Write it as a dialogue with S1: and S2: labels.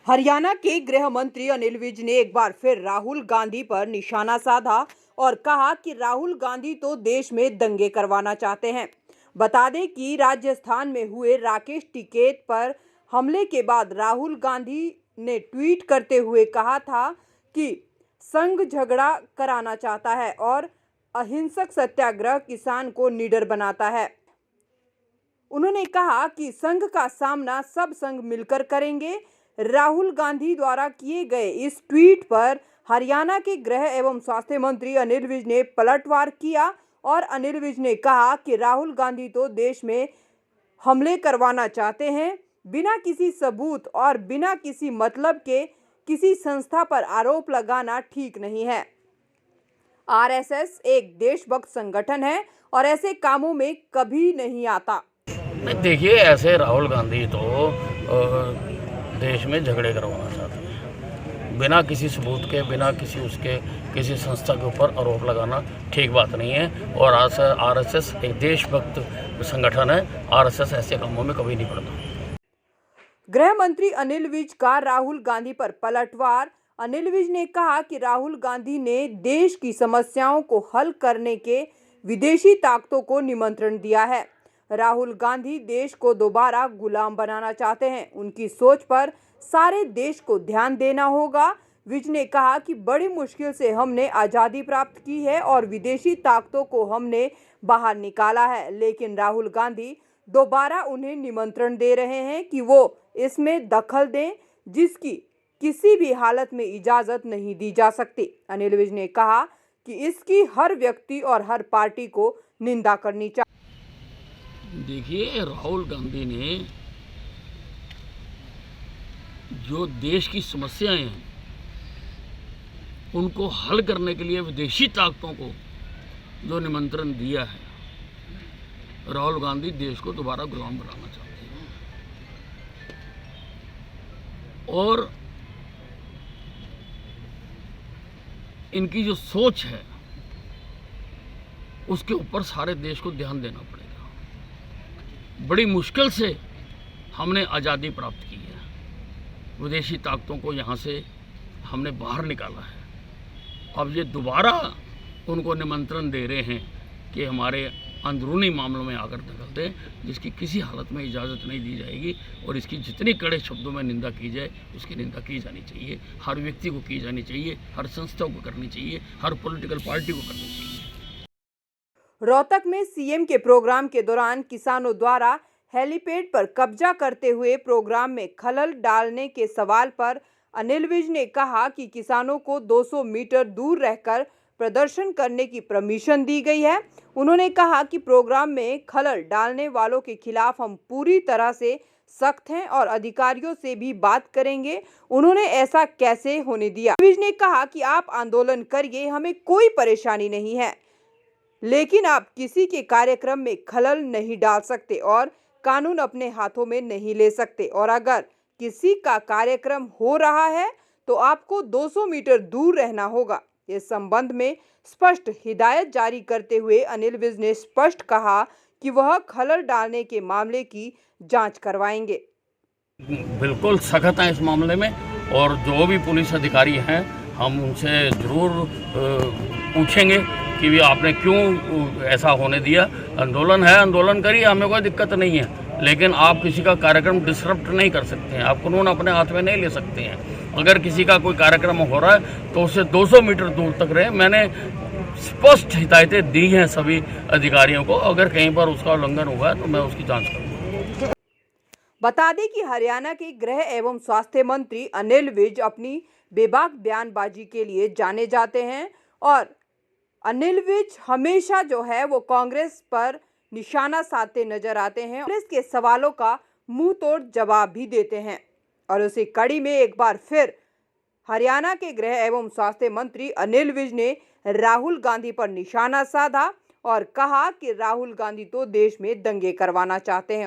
S1: हरियाणा के गृह मंत्री अनिल विज ने एक बार फिर राहुल गांधी पर निशाना साधा और कहा कि राहुल गांधी तो देश में दंगे करवाना चाहते हैं। बता दें कि राजस्थान में हुए राकेश टिकैत पर हमले के बाद राहुल गांधी ने ट्वीट करते हुए कहा था कि संघ झगड़ा कराना चाहता है और अहिंसक सत्याग्रह किसान को निडर बनाता है। उन्होंने कहा कि संघ का सामना सब संघ मिलकर करेंगे। राहुल गांधी द्वारा किए गए इस ट्वीट पर हरियाणा के गृह एवं स्वास्थ्य मंत्री अनिल विज ने पलटवार किया और अनिल विज ने कहा कि राहुल गांधी तो देश में हमले करवाना चाहते हैं। बिना किसी सबूत और बिना किसी मतलब के किसी संस्था पर आरोप लगाना ठीक नहीं है। आरएसएस एक देशभक्त संगठन है और ऐसे कामों में कभी नहीं आता।
S2: देखिए, ऐसे राहुल गांधी तो देश में झगड़े करवाना चाहते हैं। बिना किसी सबूत के, बिना किसी संस्था के ऊपर आरोप लगाना ठीक बात नहीं है। और आरएसएस एक देशभक्त संगठन है। आरएसएस ऐसे कामों में कभी नहीं पड़ता।
S1: गृह मंत्री अनिल विज का राहुल गांधी पर पलटवार। अनिल विज ने कहा कि राहुल गांधी ने देश की समस्याओं को हल करने के विदेशी ताकतों को निमंत्रण दिया है। राहुल गांधी देश को दोबारा गुलाम बनाना चाहते हैं। उनकी सोच पर सारे देश को ध्यान देना होगा। विज ने कहा कि बड़ी मुश्किल से हमने आज़ादी प्राप्त की है और विदेशी ताकतों को हमने बाहर निकाला है, लेकिन राहुल गांधी दोबारा उन्हें निमंत्रण दे रहे हैं कि वो इसमें दखल दें, जिसकी किसी भी हालत में इजाज़त नहीं दी जा सकती। अनिल विज ने कहा कि इसकी हर व्यक्ति और हर पार्टी को निंदा करनी चाहिए।
S2: देखिए, राहुल गांधी ने जो देश की समस्याएं हैं उनको हल करने के लिए विदेशी ताकतों को जो निमंत्रण दिया है, राहुल गांधी देश को दोबारा गुलाम बनाना चाहते हैं। और इनकी जो सोच है उसके ऊपर सारे देश को ध्यान देना पड़ेगा। बड़ी मुश्किल से हमने आज़ादी प्राप्त की है। विदेशी ताकतों को यहाँ से हमने बाहर निकाला है। अब ये दोबारा उनको निमंत्रण दे रहे हैं कि हमारे अंदरूनी मामलों में आकर दखल दें, जिसकी किसी हालत में इजाज़त नहीं दी जाएगी। और इसकी जितनी कड़े शब्दों में निंदा की जाए उसकी निंदा की जानी चाहिए। हर व्यक्ति को की जानी चाहिए, हर संस्था को करनी चाहिए, हर पॉलिटिकल पार्टी को करनी चाहिए।
S1: रोहतक में सीएम के प्रोग्राम के दौरान किसानों द्वारा हेलीपैड पर कब्जा करते हुए प्रोग्राम में खलल डालने के सवाल पर अनिल विज ने कहा कि किसानों को 200 मीटर दूर रहकर प्रदर्शन करने की परमिशन दी गई है। उन्होंने कहा कि प्रोग्राम में खलल डालने वालों के खिलाफ हम पूरी तरह से सख्त हैं और अधिकारियों से भी बात करेंगे। उन्होंने ऐसा कैसे होने दिया। विज ने कहा कि आप आंदोलन करिए, हमें कोई परेशानी नहीं है, लेकिन आप किसी के कार्यक्रम में खलल नहीं डाल सकते और कानून अपने हाथों में नहीं ले सकते। और अगर किसी का कार्यक्रम हो रहा है तो आपको 200 मीटर दूर रहना होगा। इस संबंध में स्पष्ट हिदायत जारी करते हुए अनिल विज ने स्पष्ट कहा कि वह खलल डालने के मामले की जांच करवाएंगे।
S2: बिल्कुल सख्त हैं इस मामले में, और जो भी पुलिस अधिकारी हैं हम उनसे ज़रूर पूछेंगे कि भी आपने क्यों ऐसा होने दिया। आंदोलन है, आंदोलन करिए, हमें कोई दिक्कत नहीं है, लेकिन आप किसी का कार्यक्रम डिसरप्ट नहीं कर सकते हैं। आप कानून अपने हाथ में नहीं ले सकते हैं। अगर किसी का कोई कार्यक्रम हो रहा है तो उससे 200 मीटर दूर तक रहे। मैंने स्पष्ट हिदायतें दी हैं सभी अधिकारियों को। अगर कहीं पर उसका उल्लंघन हुआ तो मैं उसकी जाँच करूँगा।
S1: बता दें कि हरियाणा के गृह एवं स्वास्थ्य मंत्री अनिल विज अपनी बेबाक बयानबाजी के लिए जाने जाते हैं और अनिल विज हमेशा जो है वो कांग्रेस पर निशाना साधते नजर आते हैं। कांग्रेस के सवालों का मुंह तोड़ जवाब भी देते हैं और उसी कड़ी में एक बार फिर हरियाणा के गृह एवं स्वास्थ्य मंत्री अनिल विज ने राहुल गांधी पर निशाना साधा और कहा कि राहुल गांधी तो देश में दंगे करवाना चाहते हैं।